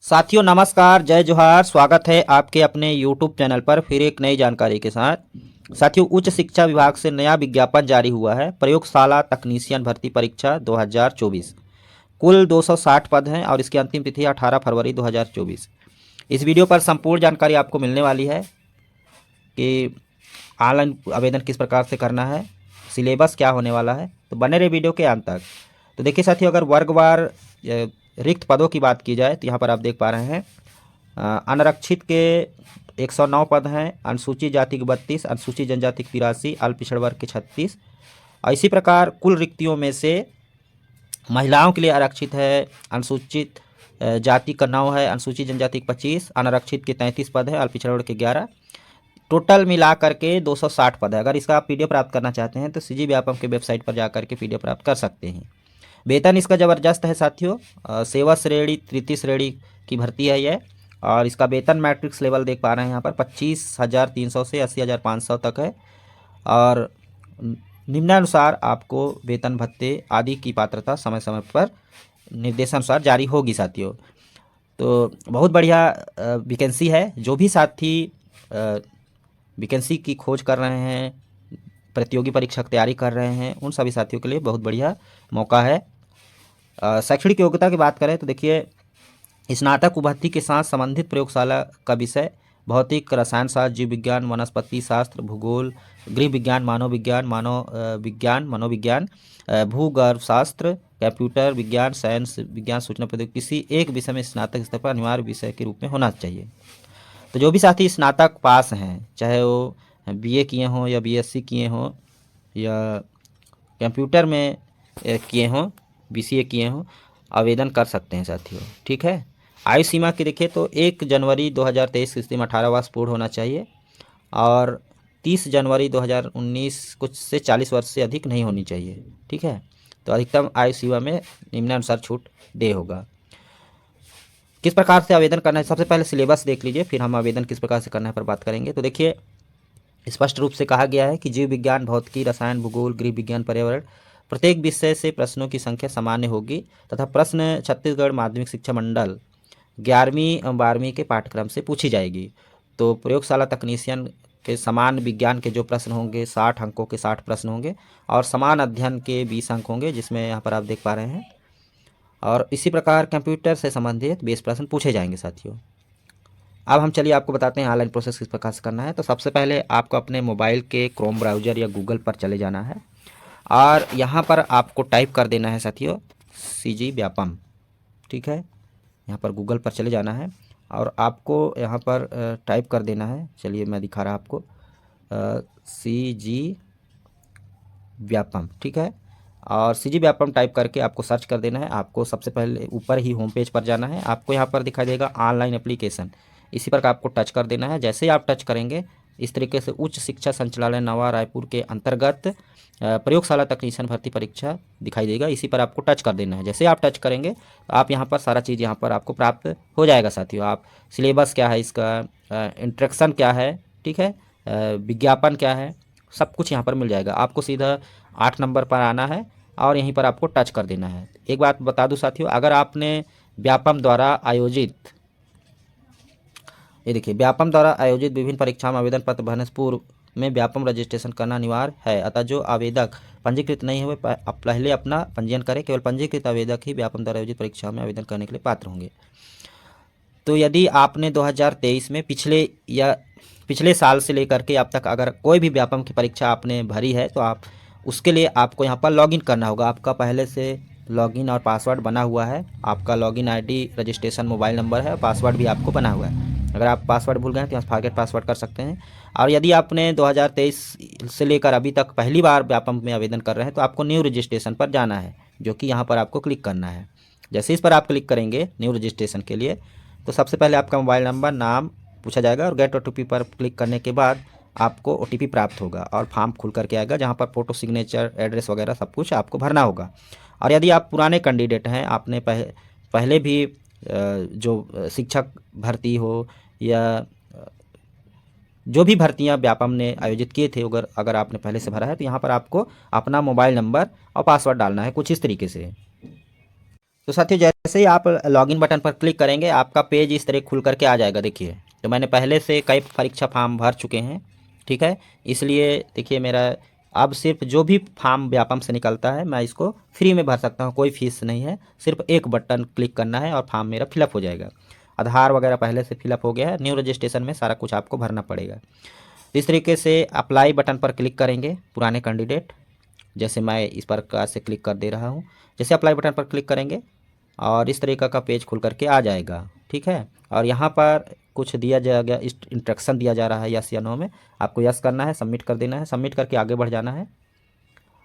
साथियों नमस्कार, जय जोहार। स्वागत है आपके अपने YouTube चैनल पर फिर एक नई जानकारी के साथ। साथियों, उच्च शिक्षा विभाग से नया विज्ञापन जारी हुआ है। प्रयोगशाला तकनीशियन भर्ती परीक्षा 2024। कुल 260 पद हैं और इसकी अंतिम तिथि 18 फरवरी 2024। इस वीडियो पर संपूर्ण जानकारी आपको मिलने वाली है कि ऑनलाइन आवेदन किस प्रकार से करना है, सिलेबस क्या होने वाला है। तो बने रहे वीडियो के अंत तक। तो देखिए साथियों, अगर वर्गवार रिक्त पदों की बात की जाए तो यहाँ पर आप देख पा रहे हैं अनारक्षित के 109 पद हैं, अनुसूचित जाति के 32, अनुसूचित जनजाति के 83, अल्प पिछड़ वर्ग के 36। और इसी प्रकार कुल रिक्तियों में से महिलाओं के लिए आरक्षित है अनुसूचित जाति का 9 है, अनुसूचित जनजाति के 25, अनारक्षित के 33 पद है, अल्प पिछड़ वर्ग के 11। टोटल मिला करके 260 पद है। अगर इसका आप पीडीएफ प्राप्त करना चाहते हैं तो सीजी व्यापम के वेबसाइट पर जाकर के पीडीएफ प्राप्त कर सकते हैं। वेतन इसका ज़बरदस्त है साथियों। सेवा श्रेणी तृतीय श्रेणी की भर्ती है यह। और इसका वेतन मैट्रिक्स लेवल देख पा रहे हैं यहाँ पर 25,300 से 80,500 तक है। और निम्नानुसार आपको वेतन भत्ते आदि की पात्रता समय समय पर निर्देशानुसार जारी होगी साथियों। तो बहुत बढ़िया वैकेंसी है। जो भी साथी वैकेंसी की खोज कर रहे हैं, प्रतियोगी परीक्षा की तैयारी कर रहे हैं, उन सभी साथियों के लिए बहुत बढ़िया मौका है। शैक्षणिक योग्यता की बात करें तो देखिए, स्नातक उपाधि के साथ संबंधित प्रयोगशाला का विषय भौतिक, रसायन शास्त्र, जीव विज्ञान, वनस्पति शास्त्र, भूगोल, गृह विज्ञान, मानव विज्ञान, मनोविज्ञान, भूगर्भ शास्त्र, कंप्यूटर विज्ञान, साइंस विज्ञान, सूचना प्रौद्योगिकी, किसी एक विषय में स्नातक स्तर पर अनिवार्य विषय के रूप में होना चाहिए। तो जो भी साथी स्नातक पास हैं, चाहे वो बीए किए हों या बीएससी किए हों या कंप्यूटर में किए हों, बीसीए किए हों, आवेदन कर सकते हैं साथियों। ठीक है। आयु सीमा की देखिए तो 1 जनवरी 2023 की स्थिति में 18 वर्ष पूर्ण होना चाहिए और 30 जनवरी 2019 कुछ से 40 वर्ष से अधिक नहीं होनी चाहिए। ठीक है। तो अधिकतम आयु सीमा में निम्नानुसार छूट दे होगा। किस प्रकार से आवेदन करना है, सबसे पहले सिलेबस देख लीजिए, फिर हम आवेदन किस प्रकार से करना है पर बात करेंगे। तो देखिए, स्पष्ट रूप से कहा गया है कि जीव विज्ञान, भौतिकी, रसायन, भूगोल, गृह विज्ञान, पर्यावरण, प्रत्येक विषय से प्रश्नों की संख्या सामान्य होगी तथा प्रश्न छत्तीसगढ़ माध्यमिक शिक्षा मंडल 11वीं एवं 12वीं के पाठ्यक्रम से पूछी जाएगी। तो प्रयोगशाला तकनीशियन के समान विज्ञान के जो प्रश्न होंगे 60 अंकों के 60 प्रश्न होंगे और समान अध्ययन के 20 अंक होंगे, जिसमें यहाँ पर आप देख पा रहे हैं। और इसी प्रकार कंप्यूटर से संबंधित 20 प्रश्न पूछे जाएंगे साथियों। अब हम चलिए आपको बताते हैं ऑनलाइन प्रोसेस किस प्रकार से करना है। तो सबसे पहले आपको अपने मोबाइल के क्रोम ब्राउज़र या गूगल पर चले जाना है और यहाँ पर आपको टाइप कर देना है साथियों सीजी व्यापम। ठीक है। यहाँ पर गूगल पर चले जाना है और आपको यहाँ पर टाइप कर देना है। चलिए मैं दिखा रहा आपको सीजी व्यापम। ठीक है। और सीजी व्यापम टाइप करके आपको सर्च कर देना है। आपको सबसे पहले ऊपर ही होम पेज पर जाना है। आपको यहाँ पर दिखाई देगा ऑनलाइन एप्लीकेशन, इसी पर आपको टच कर देना है। जैसे ही आप टच करेंगे इस तरीके से उच्च शिक्षा संचालय नवा रायपुर के अंतर्गत प्रयोगशाला तकनीशियन भर्ती परीक्षा दिखाई देगा, इसी पर आपको टच कर देना है। जैसे आप टच करेंगे तो आप यहाँ पर सारा चीज़ यहाँ पर आपको प्राप्त हो जाएगा साथियों। आप सिलेबस क्या है, इसका इंस्ट्रक्शन क्या है, ठीक है, विज्ञापन क्या है, सब कुछ यहाँ पर मिल जाएगा। आपको सीधा 8 नंबर पर आना है और यहीं पर आपको टच कर देना है। एक बात बता दूं साथियों, अगर आपने व्यापम द्वारा आयोजित, ये देखिए, व्यापम द्वारा आयोजित विभिन्न परीक्षाओं में आवेदन पत्र भरने से पूर्व में व्यापम रजिस्ट्रेशन करना अनिवार्य है। अतः जो आवेदक पंजीकृत नहीं हुए पहले अपना पंजीयन करें। केवल पंजीकृत आवेदक ही व्यापम द्वारा आयोजित परीक्षाओं में आवेदन करने के लिए पात्र होंगे। तो यदि आपने 2023 में पिछले साल से लेकर के अब तक अगर कोई भी व्यापम की परीक्षा आपने भरी है तो आप उसके लिए आपको यहाँ पर लॉगिन करना होगा। आपका पहले से लॉगिन और पासवर्ड बना हुआ है। आपका login ID, registration mobile number है, पासवर्ड भी आपको बना हुआ है। अगर आप पासवर्ड भूल गए हैं तो यहाँ फॉरगेट पासवर्ड कर सकते हैं। और यदि आपने 2023 से लेकर अभी तक पहली बार व्यापम में आवेदन कर रहे हैं तो आपको न्यू रजिस्ट्रेशन पर जाना है, जो कि यहाँ पर आपको क्लिक करना है। जैसे इस पर आप क्लिक करेंगे न्यू रजिस्ट्रेशन के लिए, तो सबसे पहले आपका मोबाइल नंबर, नाम पूछा जाएगा और गेट ओटीपी पर क्लिक करने के बाद आपको ओटीपी प्राप्त होगा और फॉर्म खुल करके आएगा, जहां पर फ़ोटो, सिग्नेचर, एड्रेस वगैरह सब कुछ आपको भरना होगा। और यदि आप पुराने कैंडिडेट हैं, आपने पहले भी जो शिक्षक भर्ती हो या जो भी भर्तियां व्यापम ने आयोजित किए थे, अगर आपने पहले से भरा है तो यहाँ पर आपको अपना मोबाइल नंबर और पासवर्ड डालना है कुछ इस तरीके से। तो साथियों जैसे ही आप लॉगिन बटन पर क्लिक करेंगे आपका पेज इस तरह खुल करके आ जाएगा। देखिए तो मैंने पहले से कई परीक्षा फॉर्म भर चुके हैं, ठीक है, इसलिए देखिए मेरा अब सिर्फ जो भी फॉर्म व्यापम से निकलता है मैं इसको फ्री में भर सकता हूँ, कोई फीस नहीं है। सिर्फ एक बटन क्लिक करना है और फॉर्म मेरा फिलअप हो जाएगा। आधार वगैरह पहले से फिलअप हो गया है, न्यू रजिस्ट्रेशन में सारा कुछ आपको भरना पड़ेगा। इस तरीके से अप्लाई बटन पर क्लिक करेंगे पुराने कैंडिडेट, जैसे मैं इस प्रकार से क्लिक कर दे रहा हूँ। जैसे अप्लाई बटन पर क्लिक करेंगे और इस तरीके का पेज खुल करके आ जाएगा, ठीक है। और यहाँ पर कुछ दिया जाएगा, इंस्ट्रक्शन दिया जा रहा है यस या नो में, आपको यस करना है, सबमिट कर देना है, सबमिट करके आगे बढ़ जाना है।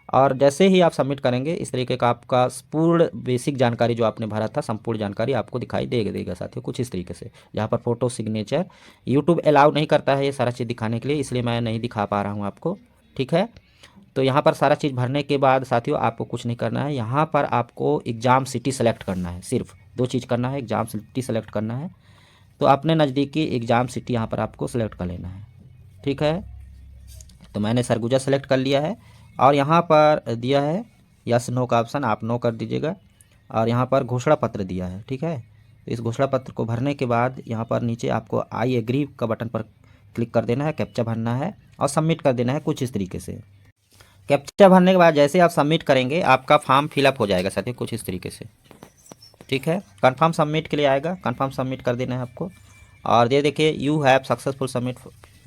और जैसे ही आप सबमिट करेंगे इस तरीके का आपका पूर्ण बेसिक जानकारी जो आपने भरा था संपूर्ण जानकारी आपको दिखाई देगा साथियों, कुछ इस तरीके से। यहाँ पर फोटो सिग्नेचर, यूट्यूब अलाउ नहीं करता है ये सारा चीज़ दिखाने के लिए, इसलिए मैं नहीं दिखा पा रहा हूँ आपको, ठीक है। तो यहाँ पर सारा चीज़ भरने के बाद साथियों आपको कुछ नहीं करना है, यहाँ पर आपको एग्ज़ाम सिटी सेलेक्ट करना है। सिर्फ दो चीज़ करना है, एग्ज़ाम सिटी सेलेक्ट करना है। तो अपने नज़दीकी एग्ज़ाम सिटी यहाँ पर आपको सेलेक्ट कर लेना है, ठीक है। तो मैंने सरगुजा सेलेक्ट कर लिया है और यहाँ पर दिया है यस नो का ऑप्शन, आप नो कर दीजिएगा। और यहाँ पर घोषणा पत्र दिया है, ठीक है। तो इस घोषणा पत्र को भरने के बाद यहाँ पर नीचे आपको आई एग्री का बटन पर क्लिक कर देना है, कैप्चा भरना है और सबमिट कर देना है कुछ इस तरीके से। कैप्चा भरने के बाद जैसे आप सबमिट करेंगे आपका फॉर्म फिलअप हो जाएगा साथियों कुछ इस तरीके से, ठीक है। कंफर्म सबमिट के लिए आएगा, कंफर्म सबमिट कर देना है आपको। और ये देखिए you have successful submit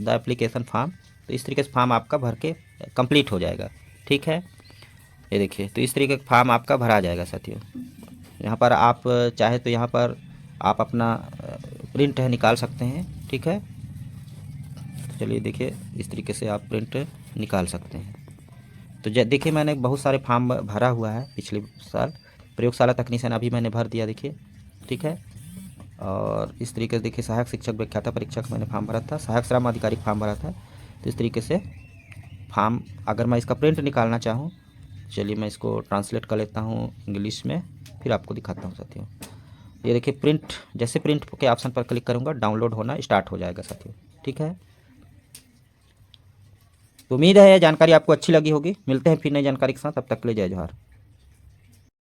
the application form, तो इस तरीके से फॉर्म आपका भर के कंप्लीट हो जाएगा, ठीक है। ये देखिए तो इस तरीके का फॉर्म आपका भरा जाएगा साथियों। यहाँ पर आप चाहे तो यहाँ पर आप अपना प्रिंट है निकाल सकते हैं, ठीक है। तो चलिए देखिए इस तरीके से आप प्रिंट निकाल सकते हैं। तो देखिए मैंने बहुत सारे फॉर्म भरा हुआ है पिछले साल, प्रयोगशाला तकनीशियन अभी मैंने भर दिया देखिए, ठीक है। और इस तरीके से देखिए सहायक शिक्षक व्याख्याता परीक्षक मैंने फॉर्म भरा था, सहायक श्रम अधिकारी फॉर्म भरा था। तो इस तरीके से फॉर्म, अगर मैं इसका प्रिंट निकालना चाहूँ, चलिए मैं इसको ट्रांसलेट कर लेता हूँ इंग्लिश में, फिर आपको दिखाता हूँ साथियों। ये देखिए प्रिंट, जैसे प्रिंट के ऑप्शन पर क्लिक करूँगा डाउनलोड होना स्टार्ट हो जाएगा साथियों, ठीक है। तो उम्मीद है यह जानकारी आपको अच्छी लगी होगी। मिलते हैं फिर नई जानकारी के साथ, तब तक के लिए जय जोहार।